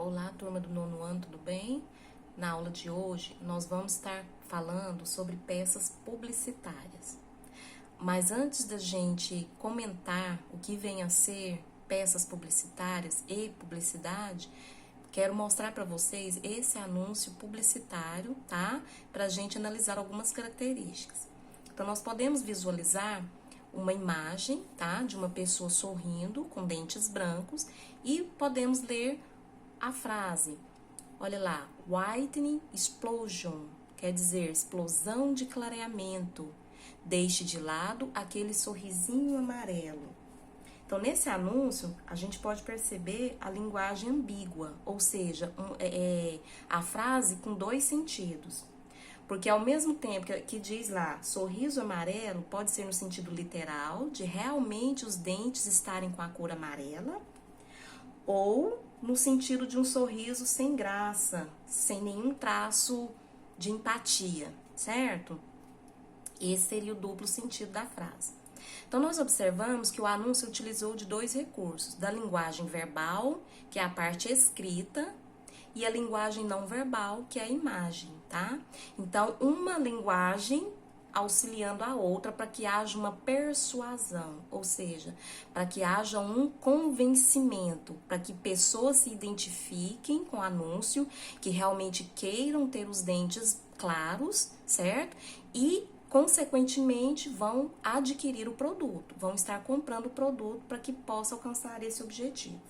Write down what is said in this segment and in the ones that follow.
Olá, turma do nono ano, tudo bem? Na aula de hoje, nós vamos estar falando sobre peças publicitárias. Mas antes da gente comentar o que vem a ser peças publicitárias e publicidade, quero mostrar para vocês esse anúncio publicitário, tá? Para a gente analisar algumas características. Então, nós podemos visualizar uma imagem, tá? De uma pessoa sorrindo com dentes brancos e podemos ler a frase, olha lá, Whitening Explosion, quer dizer explosão de clareamento. Deixe de lado aquele sorrisinho amarelo. Então, nesse anúncio, a gente pode perceber a linguagem ambígua, ou seja, a frase com dois sentidos. Porque ao mesmo tempo que diz lá, sorriso amarelo, pode ser no sentido literal, de realmente os dentes estarem com a cor amarela, ou no sentido de um sorriso sem graça, sem nenhum traço de empatia, certo? Esse seria o duplo sentido da frase. Então, nós observamos que o anúncio utilizou de dois recursos, da linguagem verbal, que é a parte escrita, e a linguagem não verbal, que é a imagem, tá? Então, uma linguagem auxiliando a outra para que haja uma persuasão, ou seja, para que haja um convencimento, para que pessoas se identifiquem com o anúncio, que realmente queiram ter os dentes claros, certo? E, consequentemente, vão adquirir o produto, vão estar comprando o produto para que possa alcançar esse objetivo.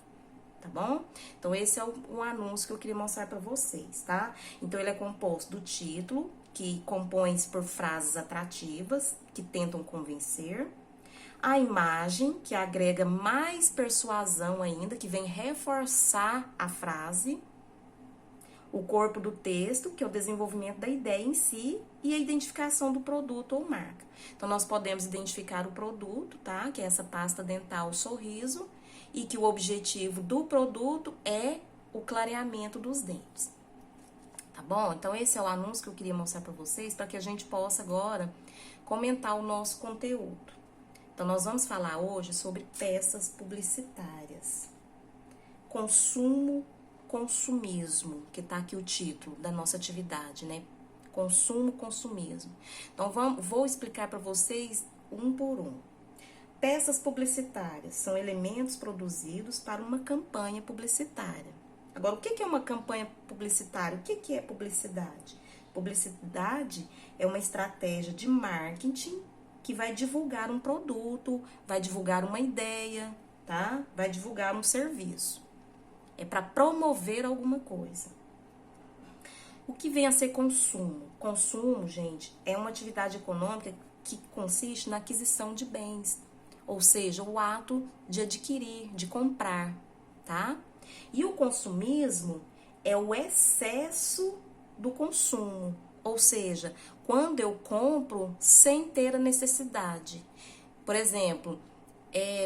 Tá bom? Então, esse é o anúncio que eu queria mostrar para vocês, tá? Então, ele é composto do título, que compõe-se por frases atrativas, que tentam convencer. A imagem, que agrega mais persuasão ainda, que vem reforçar a frase. O corpo do texto, que é o desenvolvimento da ideia em si, e a identificação do produto ou marca. Então, nós podemos identificar o produto, tá? Que é essa pasta dental Sorriso, e que o objetivo do produto é o clareamento dos dentes. Tá bom? Então, esse é o anúncio que eu queria mostrar para vocês, para que a gente possa agora comentar o nosso conteúdo. Então, nós vamos falar hoje sobre peças publicitárias. Consumo, consumismo, que tá aqui o título da nossa atividade, né? Consumo, consumismo. Então, vou explicar para vocês um por um. Peças publicitárias são elementos produzidos para uma campanha publicitária. Agora, o que é uma campanha publicitária? O que é publicidade? Publicidade é uma estratégia de marketing que vai divulgar um produto, vai divulgar uma ideia, tá? Vai divulgar um serviço. É para promover alguma coisa. O que vem a ser consumo? Consumo, gente, é uma atividade econômica que consiste na aquisição de bens, ou seja, o ato de adquirir, de comprar, tá? E o consumismo é o excesso do consumo, ou seja, quando eu compro sem ter a necessidade. Por exemplo,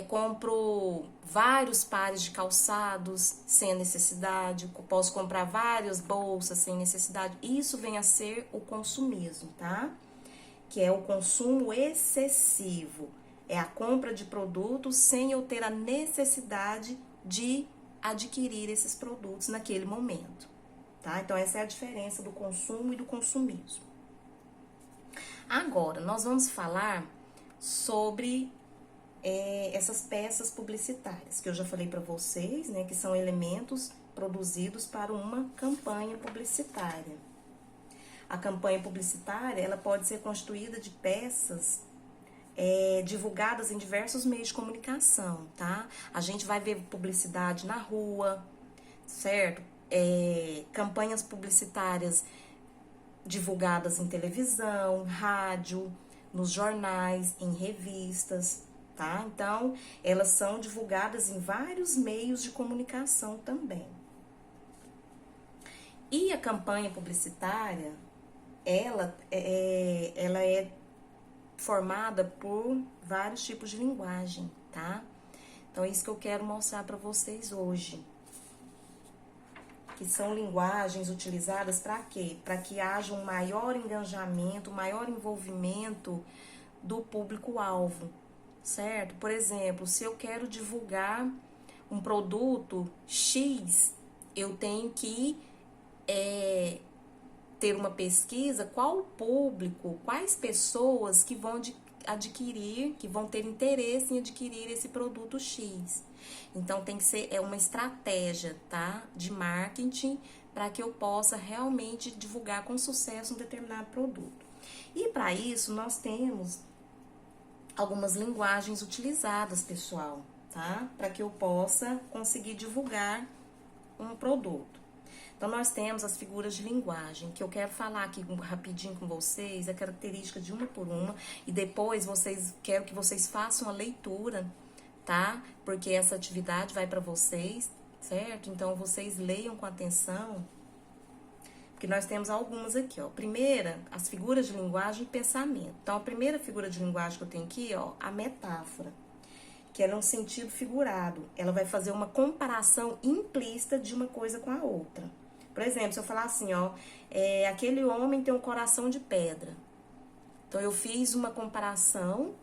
compro vários pares de calçados sem a necessidade, posso comprar várias bolsas sem necessidade. Isso vem a ser o consumismo, tá? Que é o consumo excessivo. É a compra de produtos sem eu ter a necessidade de adquirir esses produtos naquele momento, tá? Então, essa é a diferença do consumo e do consumismo. Agora, nós vamos falar sobre essas peças publicitárias, que eu já falei para vocês, né? Que são elementos produzidos para uma campanha publicitária. A campanha publicitária, ela pode ser constituída de peças divulgadas em diversos meios de comunicação, tá? A gente vai ver publicidade na rua, certo? Campanhas publicitárias divulgadas em televisão, rádio, nos jornais, em revistas, tá? Então, elas são divulgadas em vários meios de comunicação também. E a campanha publicitária, ela é formada por vários tipos de linguagem, tá? Então, é isso que eu quero mostrar para vocês hoje. Que são linguagens utilizadas para quê? Para que haja um maior engajamento, um maior envolvimento do público-alvo, certo? Por exemplo, se eu quero divulgar um produto X, eu tenho que ter uma pesquisa, qual o público, quais pessoas que vão adquirir, que vão ter interesse em adquirir esse produto X. Então tem que ser uma estratégia, tá, de marketing para que eu possa realmente divulgar com sucesso um determinado produto. E para isso nós temos algumas linguagens utilizadas, pessoal, tá? Para que eu possa conseguir divulgar um produto. Então, nós temos as figuras de linguagem, que eu quero falar aqui rapidinho com vocês, a característica de uma por uma, e depois quero que vocês façam a leitura, tá? Porque essa atividade vai para vocês, certo? Então, vocês leiam com atenção, porque nós temos algumas aqui, ó. Primeira, as figuras de linguagem e pensamento. Então, a primeira figura de linguagem que eu tenho aqui, ó, a metáfora, que ela é um sentido figurado. Ela vai fazer uma comparação implícita de uma coisa com a outra. Por exemplo, se eu falar assim, ó, aquele homem tem um coração de pedra. Então, eu fiz uma comparação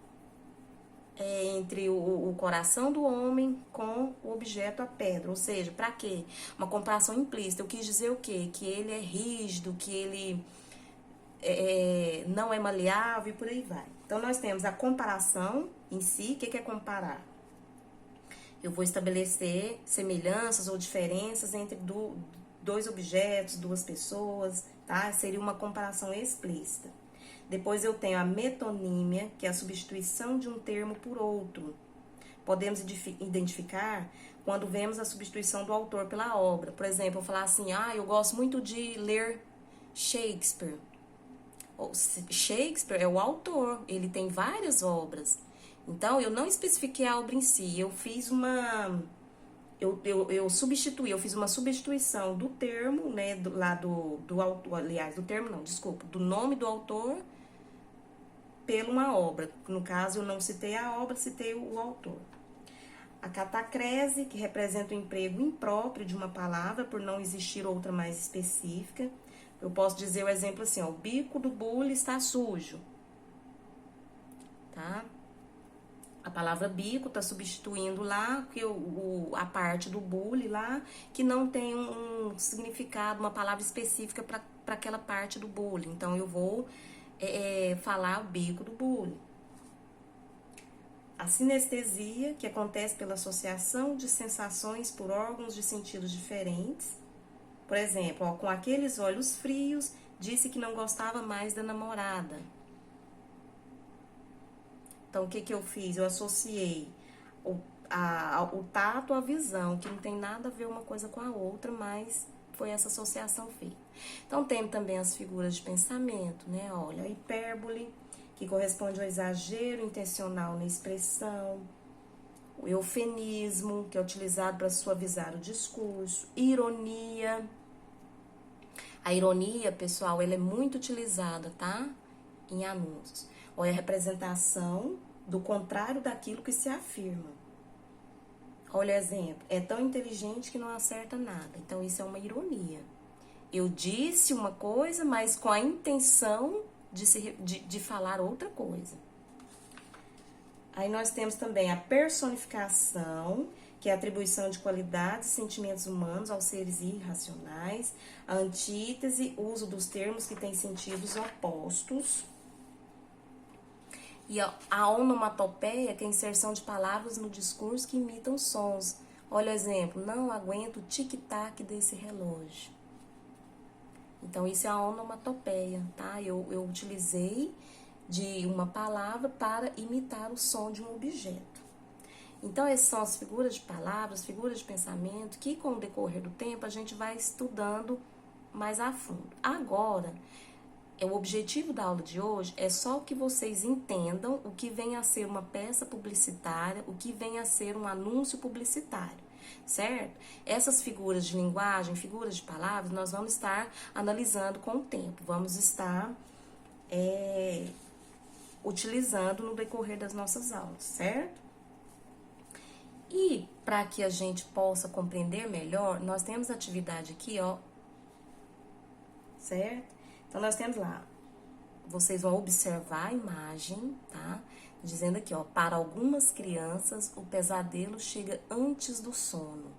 entre o coração do homem com o objeto, a pedra. Ou seja, para quê? Uma comparação implícita. Eu quis dizer o quê? Que ele é rígido, que ele não é maleável e por aí vai. Então, nós temos a comparação em si. O que é comparar? Eu vou estabelecer semelhanças ou diferenças entre dois objetos, duas pessoas, tá? Seria uma comparação explícita. Depois eu tenho a metonímia, que é a substituição de um termo por outro. Podemos identificar quando vemos a substituição do autor pela obra. Por exemplo, eu falar assim, eu gosto muito de ler Shakespeare. Shakespeare é o autor, ele tem várias obras. Então, eu não especifiquei a obra em si, eu fiz eu fiz uma substituição do termo, né, do autor, aliás, do termo não, desculpa, do nome do autor pela uma obra. No caso, eu não citei a obra, citei o autor. A catacrese, que representa o emprego impróprio de uma palavra por não existir outra mais específica. Eu posso dizer o exemplo assim, ó, o bico do bule está sujo, tá? A palavra bico está substituindo lá que a parte do bule lá, que não tem um significado, uma palavra específica para aquela parte do bule. Então, eu vou falar o bico do bule. A sinestesia, que acontece pela associação de sensações por órgãos de sentidos diferentes. Por exemplo, ó, com aqueles olhos frios, disse que não gostava mais da namorada. Então, o que eu fiz? Eu associei o tato à visão, que não tem nada a ver uma coisa com a outra, mas foi essa associação feita. Então, tem também as figuras de pensamento, né? Olha, a hipérbole, que corresponde ao exagero intencional na expressão. O eufemismo, que é utilizado para suavizar o discurso. Ironia. A ironia, pessoal, ela é muito utilizada, tá? Em anúncios. Olha, a representação do contrário daquilo que se afirma. Olha o exemplo, é tão inteligente que não acerta nada. Então, isso é uma ironia. Eu disse uma coisa, mas com a intenção de falar outra coisa. Aí nós temos também a personificação, que é a atribuição de qualidades e sentimentos humanos aos seres irracionais. A antítese, uso dos termos que têm sentidos opostos. E a onomatopeia, que é a inserção de palavras no discurso que imitam sons. Olha o exemplo, não aguento o tic-tac desse relógio. Então, isso é a onomatopeia, tá? Eu utilizei de uma palavra para imitar o som de um objeto. Então, essas são as figuras de palavras, figuras de pensamento, que com o decorrer do tempo a gente vai estudando mais a fundo. Agora, o objetivo da aula de hoje é só que vocês entendam o que vem a ser uma peça publicitária, o que vem a ser um anúncio publicitário, certo? Essas figuras de linguagem, figuras de palavras, nós vamos estar analisando com o tempo, vamos estar utilizando no decorrer das nossas aulas, certo? E para que a gente possa compreender melhor, nós temos atividade aqui, ó, certo? Então, nós temos lá, vocês vão observar a imagem, tá? Dizendo aqui, ó, para algumas crianças, o pesadelo chega antes do sono.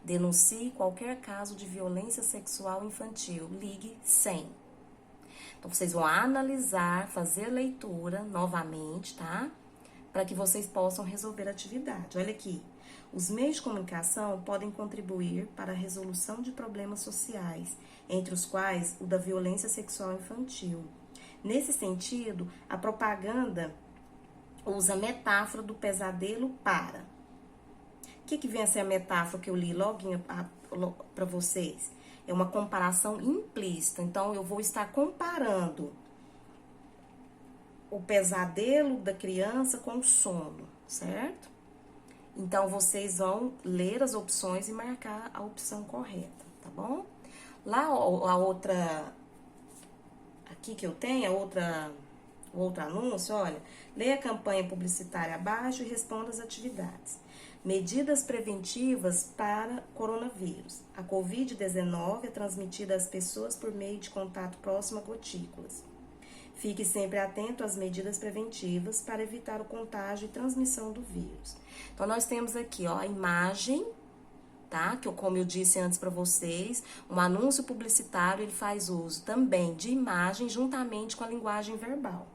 Denuncie qualquer caso de violência sexual infantil. Ligue 100. Então, vocês vão analisar, fazer leitura novamente, tá? Para que vocês possam resolver a atividade. Olha aqui. Os meios de comunicação podem contribuir para a resolução de problemas sociais, entre os quais o da violência sexual infantil. Nesse sentido, a propaganda usa a metáfora do pesadelo para. O que vem a ser a metáfora que eu li logo para vocês? É uma comparação implícita. Então, eu vou estar comparando o pesadelo da criança com o sono, certo? Então, vocês vão ler as opções e marcar a opção correta, tá bom? Lá, a outra... Aqui que eu tenho, o outro anúncio, olha. Leia a campanha publicitária abaixo e responda as atividades. Medidas preventivas para coronavírus. A Covid-19 é transmitida às pessoas por meio de contato próximo a gotículas. Fique sempre atento às medidas preventivas para evitar o contágio e transmissão do vírus. Então, nós temos aqui, ó, a imagem, tá? Que, como eu disse antes para vocês, um anúncio publicitário, ele faz uso também de imagem juntamente com a linguagem verbal.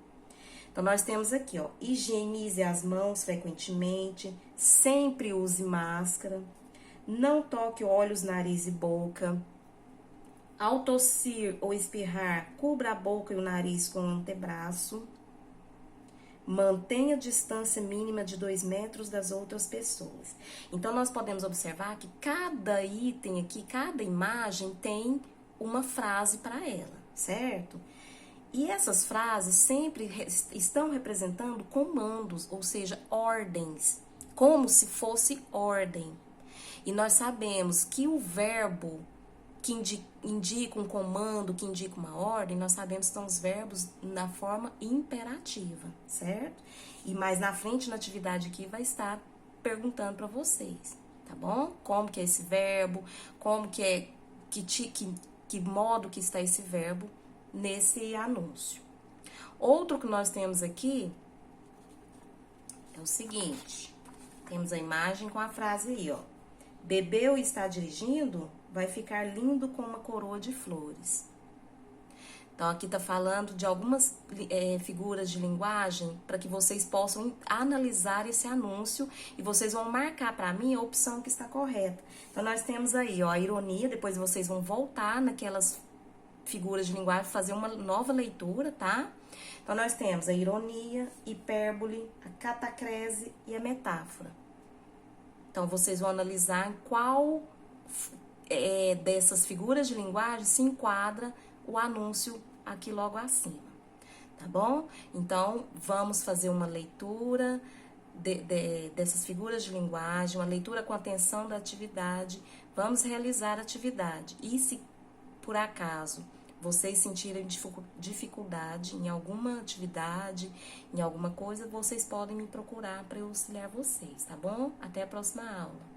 Então, nós temos aqui, ó, higienize as mãos frequentemente, sempre use máscara, não toque olhos, nariz e boca. Ao tossir ou espirrar, cubra a boca e o nariz com o antebraço. Mantenha a distância mínima de 2 metros das outras pessoas. Então, nós podemos observar que cada item aqui, cada imagem tem uma frase para ela, certo? E essas frases sempre estão representando comandos, ou seja, ordens, como se fosse ordem. E nós sabemos que o verbo que indica um comando, que indica uma ordem, nós sabemos que são os verbos na forma imperativa, certo? E mais na frente, na atividade aqui, vai estar perguntando para vocês, tá bom? Como que é esse verbo, como que é, que modo que está esse verbo nesse anúncio. Outro que nós temos aqui é o seguinte, temos a imagem com a frase aí, ó. Bebeu e está dirigindo? Vai ficar lindo com uma coroa de flores. Então, aqui tá falando de algumas figuras de linguagem para que vocês possam analisar esse anúncio e vocês vão marcar para mim a opção que está correta. Então, nós temos aí, ó, a ironia, depois vocês vão voltar naquelas figuras de linguagem, fazer uma nova leitura, tá? Então, nós temos a ironia, hipérbole, a catacrese e a metáfora. Então, vocês vão analisar em qual dessas figuras de linguagem se enquadra o anúncio aqui logo acima, tá bom? Então, vamos fazer uma leitura dessas figuras de linguagem, uma leitura com atenção da atividade, vamos realizar a atividade. E se, por acaso, vocês sentirem dificuldade em alguma atividade, em alguma coisa, vocês podem me procurar para eu auxiliar vocês, tá bom? Até a próxima aula.